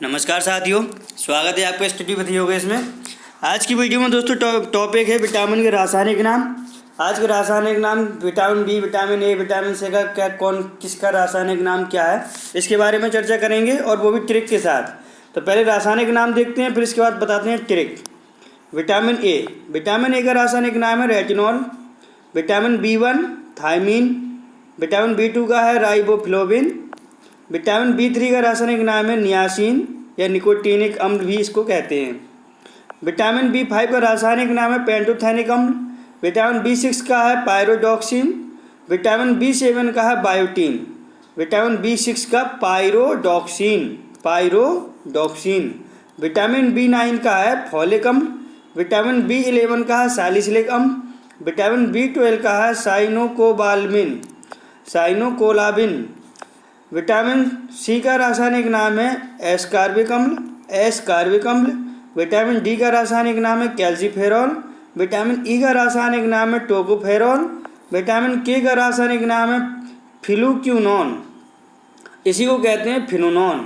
नमस्कार साथियों, स्वागत है आपका स्टडी विद योगेश में। आज की वीडियो में दोस्तों टॉपिक है विटामिन के रासायनिक नाम। आज के रासायनिक नाम vitamin B, vitamin A, vitamin C का किसका रासायनिक नाम क्या है, इसके बारे में चर्चा करेंगे और वो भी ट्रिक के साथ। तो पहले रासायनिक नाम देखते हैं, फिर इसके बाद बताते हैं ट्रिक। विटामिन ए का रासायनिक नाम है retinol. Vitamin B1 thymine. Vitamin B2 का है राइबोफ्लोविन। विटामिन B3 का रासायनिक नाम है नियासिन या निकोटीनिक अम्ल भी इसको कहते हैं। विटामिन B5 का रासायनिक नाम है पेंटोथेनिक अम्ल। विटामिन B6 का है पायरोडॉक्सिन। विटामिन B7 का है बायोटीन। विटामिन B6 का पायरोडॉक्सिन। विटामिन B9 का है फॉलिक अम्ल। विटामिन B11 का है सैलिसिलिक अम्ल। विटामिन B12 का है साइनोकोलाबिन। विटामिन सी का रासायनिक नाम है एस्कार्बिक अम्ल। विटामिन डी का रासायनिक नाम है कैल्सीफेरॉल। विटामिन ई का रासायनिक नाम है टोकोफेरॉल। विटामिन के का रासायनिक नाम है फिलुक्यूनॉन, इसी को कहते हैं फिनोनॉन।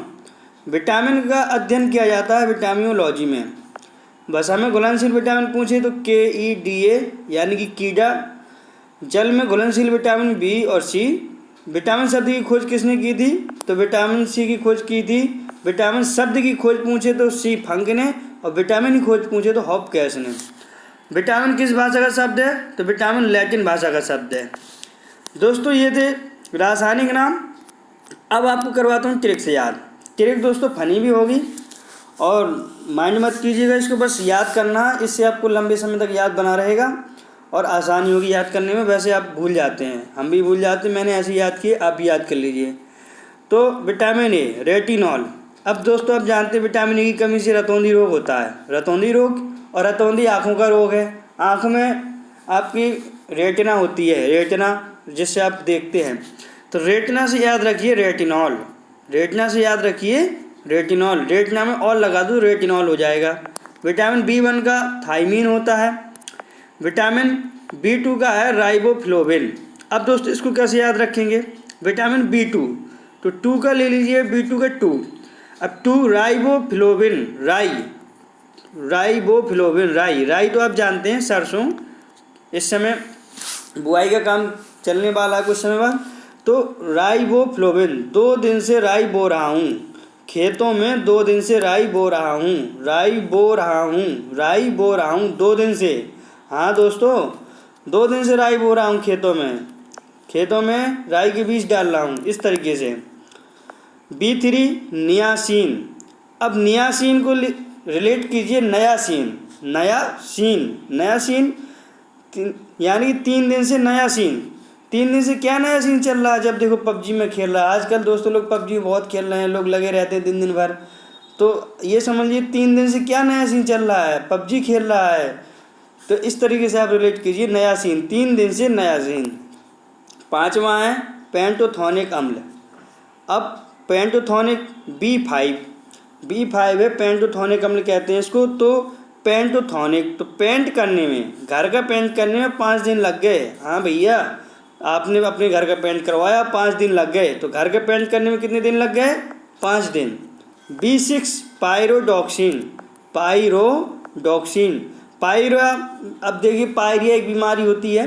विटामिन का अध्ययन किया जाता है विटामिनोलॉजी में। बस हमें घुलनशील विटामिन पूछे तो KEDA यानी कि कीड़ा। जल में घुलनशील विटामिन बी और सी। विटामिन शब्द की खोज किसने की थी? तो विटामिन सी की खोज की थी। विटामिन शब्द की खोज पूछे तो सी फंक ने, और विटामिन की खोज पूछे तो हॉपकिंस ने। विटामिन किस भाषा का शब्द है? तो विटामिन लैटिन भाषा का शब्द है। दोस्तों ये थे रासायनिक नाम। अब आपको करवाता हूँ ट्रिक से याद। ट्रिक दोस्तों फनी भी होगी और माइंड मत कीजिएगा इसको, बस याद करना, इससे आपको लंबे समय तक याद बना रहेगा और आसानी होगी याद करने में। वैसे आप भूल जाते हैं, हम भी भूल जाते हैं, मैंने ऐसे याद किए, आप भी याद कर लीजिए। तो विटामिन ए रेटिनॉल। अब दोस्तों आप जानते हैं विटामिन ए की कमी से रतौंधी रोग होता है। रतौंधी रोग, और रतौंधी आँखों का रोग है। आँख में आपकी रेटिना होती है, रेटिना जिससे आप देखते हैं। तो रेटिना से याद रखिए रेटिनॉल। रेटिना से याद रखिए रेटिनॉल। रेटिना में और लगा दूँ रेटिनॉल हो जाएगा। विटामिन B1 का थायमीन होता है। विटामिन B2 का है राइबोफ्लोविन। अब दोस्तों इसको कैसे याद रखेंगे? विटामिन B2 तो 2 का ले लीजिए, B2 का 2। अब 2 राइबोफ्लोविन, राई तो आप जानते हैं सरसों। इस समय बुआई का काम चलने वाला है कुछ समय बाद। तो राइबोफ्लोविन, 2 दिन से राई बो रहा हूँ खेतों में, 2 दिन से राई बो रहा हूँ 2 दिन से। हाँ दोस्तों, 2 दिन से राई बो रहा हूँ खेतों में राई के बीज डाल रहा हूँ, इस तरीके से। B3 niacin. अब नियासिन को रिलेट कीजिए नयासिन यानी 3 दिन से नयासिन। 3 दिन से क्या नया सीन चल रहा है? जब देखो पबजी में खेल रहा है आजकल दोस्तों, लोग पबजी बहुत खेल रहे हैं, लोग लगे रहते हैं दिन भर। तो ये समझ लीजिए 3 दिन से क्या नया सीन चल रहा है? पबजी खेल रहा है। तो इस तरीके से आप रिलेट कीजिए नया सीन, 3 दिन से नया सीन। 5वां है पेंटोथेनिक अम्ल। अब पेंटोथेनिक B5 है, पेंटोथेनिक अम्ल कहते हैं इसको। तो पेंटोथेनिक, तो पेंट करने में, घर का पेंट करने में 5 दिन लग गए। हाँ भैया, आपने अपने घर का पेंट करवाया, 5 दिन लग गए। तो घर का पेंट करने में कितने दिन लग गए? 5 दिन। B6 pyridoxine. अब देखिए पायरिया एक बीमारी होती है,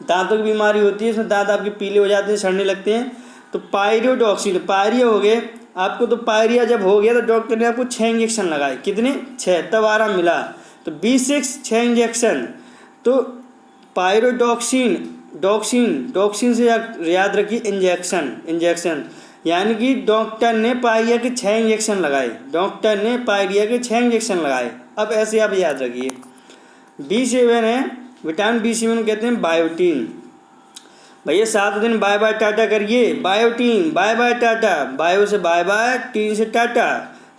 दांतों की बीमारी होती है, इसमें दांत आपके पीले हो जाते हैं, सड़ने लगते हैं। तो पायरोडॉक्सिन, पायरिया हो गए आपको। तो पायरिया जब हो गया तो डॉक्टर ने आपको 6 इंजेक्शन लगाए। कितने? 6, तब आराम मिला। तो B6 6 इंजेक्शन। तो डॉक्सिन से याद रखिए इंजेक्शन, यानी कि डॉक्टर ने पायरिया के 6 इंजेक्शन लगाए। अब ऐसे आप याद रखिए। B7 है, विटामिन B7 कहते हैं बायोटीन। भैया 7 दिन बाय बाय टाटा करिए। Biotin, bye bye tata, bio से बाय बाय, टीन से टाटा।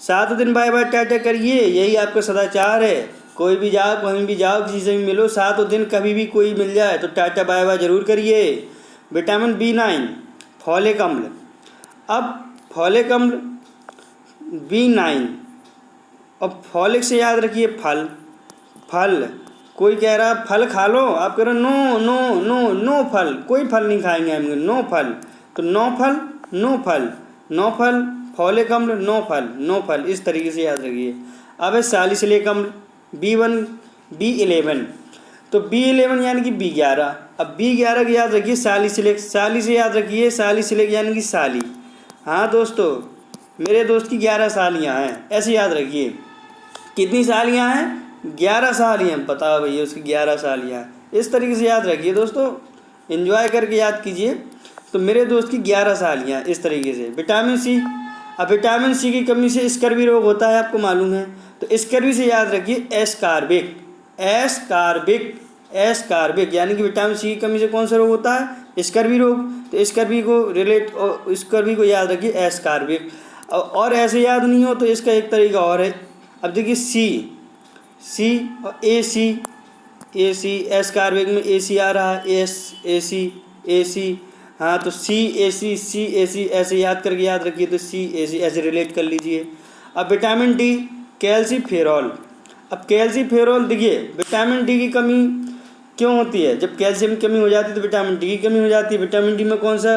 7 दिन बाय बाय टाटा करिए, यही आपका सदाचार है। कोई भी जाओ, कहीं भी जाओ, किसी से भी मिलो, 7 दिन कभी भी कोई मिल जाए तो टाटा बाय बाय जरूर करिए। विटामिन B9 फॉलिक अम्ल। अब फॉलिक अम्ल B9 और फॉलिक से याद रखिए फल। कोई कह रहा है फल खा लो, आप कह रहे हो नो नो नो नो फल, कोई फल नहीं खाएंगे हम, नो फल। तो नो फल फॉलिक अम्ल नो फल, इस तरीके से याद रखिए। अब है सैलिसिलिक अम्ल B1 B11, तो B11 यानी कि B11। अब B11 को याद रखिए सैलिसिलिक, साली से याद रखिए, सैलिसिलिक यानी कि साली। हाँ दोस्तों, मेरे दोस्त की 11 सालियाँ हैं, ऐसे याद रखिए। कितनी सालियाँ हैं? 11 सालियाँ। बताओ भैया, उसकी 11 सालियाँ। इस तरीके से याद रखिए दोस्तों, एंजॉय करके याद कीजिए। तो मेरे दोस्त की 11 सालियाँ, इस तरीके से। विटामिन सी, अब विटामिन सी की कमी से स्कर्वी रोग होता है, आपको मालूम है। तो स्कर्वी से याद रखिए एस्कार्बिक, एस्कार्बिक, एस्कार्बिक यानी कि विटामिन सी की कमी से कौन सा रोग होता है? स्कर्वी रोग। तो स्कर्वी को रिलेट, और स्कर्वी को याद रखिए एस्कार्बिक। और ऐसे याद नहीं हो तो इसका एक तरीका और है। अब देखिए सी और ए सी, एस्कार्बिक में ए सी आ रहा है, ए सी। हाँ, तो सी ए सी ऐसे याद करके याद रखिए। तो सी ए सी ऐसे रिलेट कर लीजिए। अब विटामिन डी, कैल्सीफेरॉल। अब कैल्सीफेरॉल देखिए, विटामिन डी की कमी क्यों होती है? जब कैल्शियम की कमी हो जाती है तो विटामिन डी की कमी हो जाती है। विटामिन डी में कौन सा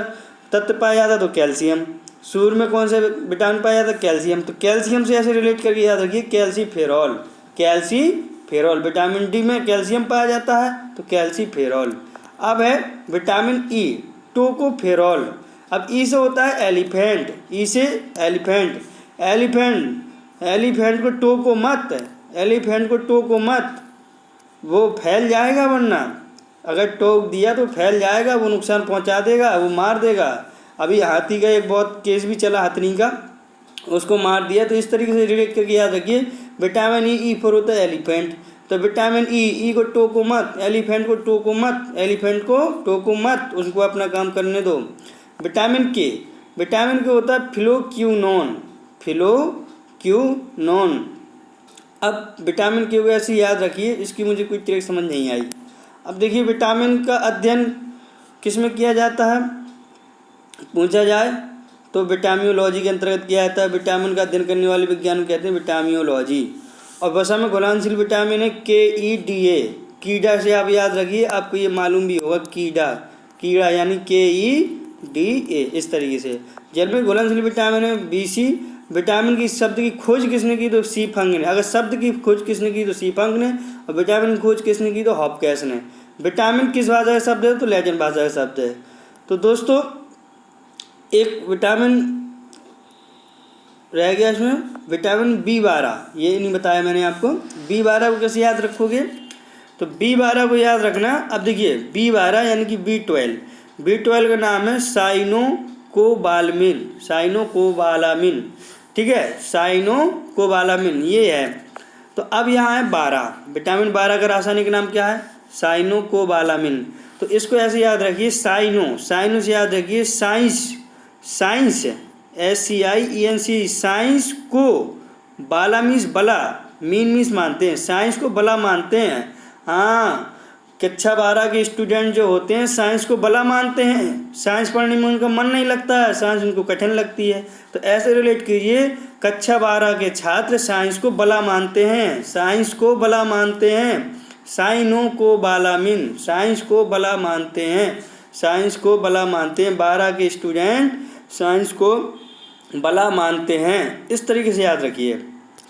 तत्व पाया जाता है? तो कैल्शियम। सूर्य में कौन सा विटामिन पाया जाता है? कैल्शियम। तो कैल्शियम से ऐसे रिलेट करके याद रखिए कैल्सीफेरॉल, कैल्सीफेरॉल। विटामिन डी में कैल्शियम पाया जाता है, तो कैल्सीफेरॉल। अब है विटामिन ई, टोकोफेरॉल। अब ई से होता है एलिफेंट, ई से एलिफेंट, एलिफेंट को टोको मत, एलिफेंट को टोको मत, वो फैल जाएगा। वरना अगर टोक दिया तो फैल जाएगा, वो नुकसान पहुंचा देगा, वो मार देगा। अभी हाथी का एक बहुत केस भी चला, हथनी का, उसको मार दिया। तो इस तरीके से रिलेट करके याद रखिए। विटामिन ई पर होता है एलिफेंट, तो विटामिन ई को टोको मत, एलिफेंट को टोको मत, एलिफेंट को टोको मत, उसको अपना काम करने दो। विटामिन के होता है फिलोक्यूनोन, फिलोक्यूनोन। अब विटामिन के वजह से याद रखिए, इसकी मुझे कोई ट्रिक समझ नहीं आई। अब देखिए, विटामिन का अध्ययन किस में किया जाता है पूछा जाए तो विटामिनोलॉजी के अंतर्गत किया जाता है। विटामिन का अध्ययन करने वाले विज्ञान को कहते हैं विटामिनोलॉजी। और भाषा में घुलनशील विटामिन है KEDA, कीड़ा से आप याद रखिए, आपको ये मालूम भी होगा, कीड़ा यानी KEDA, इस तरीके से। जल में घुलनशील विटामिन है BC। विटामिन की शब्द की खोज किसने की? तो सी फंग ने। अगर शब्द की खोज किसने की? तो सी फंग ने। और विटामिन की खोज किसने की? तो हॉपकिंस ने। विटामिन किस भाषा का शब्द है? तो लैटिन भाषा का शब्द है। तो दोस्तों, एक विटामिन रह गया इसमें, विटामिन B12, ये नहीं बताया मैंने आपको। B12 को कैसे याद रखोगे? तो B12 को याद रखना। अब देखिए, B12 यानी कि B12 का नाम है साइनोकोबालामिन, ठीक है, साइनोकोबालामिन ये है। तो अब यहाँ है 12, विटामिन 12 का रासायनिक नाम क्या है? साइनोकोबालामिन। तो इसको ऐसे याद रखिए, साइनो से याद रखिए साइंस SCIENC, साइंस को, बाला मीन्स बला, मीन्स मानते हैं, साइंस को बला मानते हैं। हाँ, कक्षा 12 के स्टूडेंट जो होते हैं साइंस को बला मानते हैं, साइंस पढ़ने में उनका मन नहीं लगता है, साइंस उनको कठिन लगती है। तो ऐसे रिलेट कीजिए, कक्षा 12 के छात्र साइंस को बला मानते हैं, साइंस को बला मानते हैं, साइनोकोबालामिन, साइंस को बला मानते हैं, साइंस को बला मानते हैं। 12 के स्टूडेंट साइंस को बला मानते हैं। इस तरीके से याद रखिए।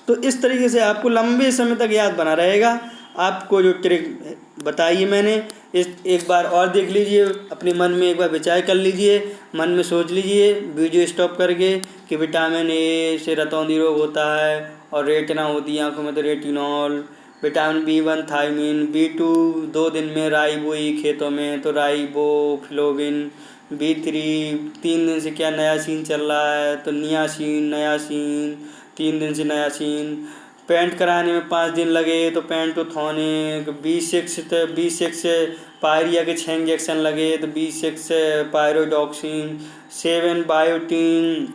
तो इस तरीके से आपको लंबे समय तक याद बना रहेगा। आपको जो ट्रिक बताई है मैंने, इस एक बार और देख लीजिए, अपने मन में एक बार विचार कर लीजिए, मन में सोच लीजिए वीडियो स्टॉप करके कि विटामिन ए से रतौंधी रोग होता है, और रेटिना होती है आँखों में तो retinol. Vitamin B1 thiamine, B2 2 दिन में राइबोई खेतों में तो राइबोफ्लोविन, B3 3 दिन से क्या नियासिन चल रहा है तो नियासिन 3 दिन से नियासिन। पेंट कराने में 5 दिन लगे तो पेंटोथोनिक। B6 पायरिया के 6 इंजेक्शन लगे तो B6 पायरोडॉक्सिन। 7 बायोटीन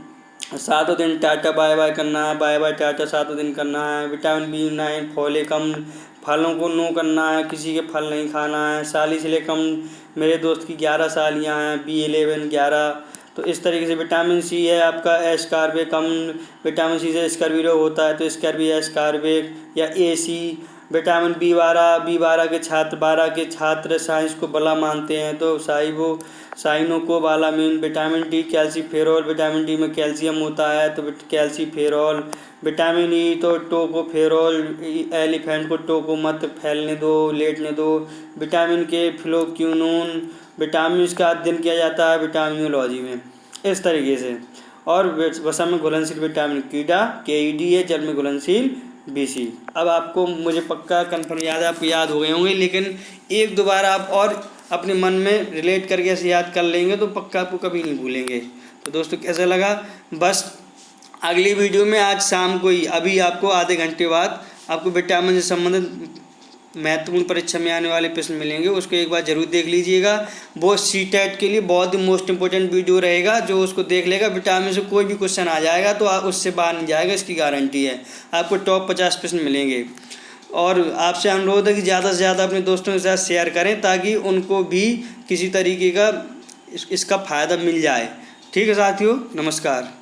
7 दिन टाटा बाय बाय करना है, बाय बाय टाटा 7 दिन करना है। विटामिन B9 फॉलिक अम्ल, फलों को नो करना है, किसी के फल नहीं खाना है। सैलिसिलिक अम्ल, मेरे दोस्त की 11 सालियाँ हैं, B11 11। तो इस तरीके से विटामिन सी है आपका एस्कॉर्बिक अम्ल, विटामिन सी से स्कर्वी रोग होता है तो स्कर्वी एस्कॉर्बिक या AC। विटामिन B12 के छात्र 12 के छात्र साइंस को बला मानते हैं तो cyanocobalamin. Vitamin D calciferol, vitamin D में कैल्शियम होता है तो कैल्सीफेरॉल। विटामिन ई तो टोकोफेरॉल, एलिफेंट को टोको मत फैलने दो, लेटने दो। विटामिन के फ्लोक्यूनोन। विटामिन का अध्ययन किया जाता है विटामिनोलॉजी में इस तरीके से। और वसा में घुलनशील विटामिन कीडा KED है, जल में घुलनशील BC। अब आपको मुझे पक्का कन्फर्म याद है, आपको याद हो गए होंगे, लेकिन एक दो बार आप और अपने मन में रिलेट करके ऐसे याद कर लेंगे तो पक्का आपको कभी नहीं भूलेंगे। तो दोस्तों कैसा लगा, बस अगली वीडियो में आज शाम को ही, अभी आपको आधे घंटे बाद आपको विटामिन से संबंधित महत्वपूर्ण परीक्षा में आने वाले प्रश्न मिलेंगे, उसको एक बार जरूर देख लीजिएगा। वो CTET के लिए बहुत ही मोस्ट इंपॉर्टेंट वीडियो रहेगा, जो उसको देख लेगा विटामिन से कोई भी क्वेश्चन आ जाएगा तो उससे बाहर नहीं जाएगा, इसकी गारंटी है। आपको टॉप 50 प्रश्न मिलेंगे। और आपसे अनुरोध है कि ज़्यादा से ज़्यादा अपने दोस्तों के साथ शेयर करें ताकि उनको भी किसी तरीके का इसका फ़ायदा मिल जाए। ठीक है साथियों, नमस्कार।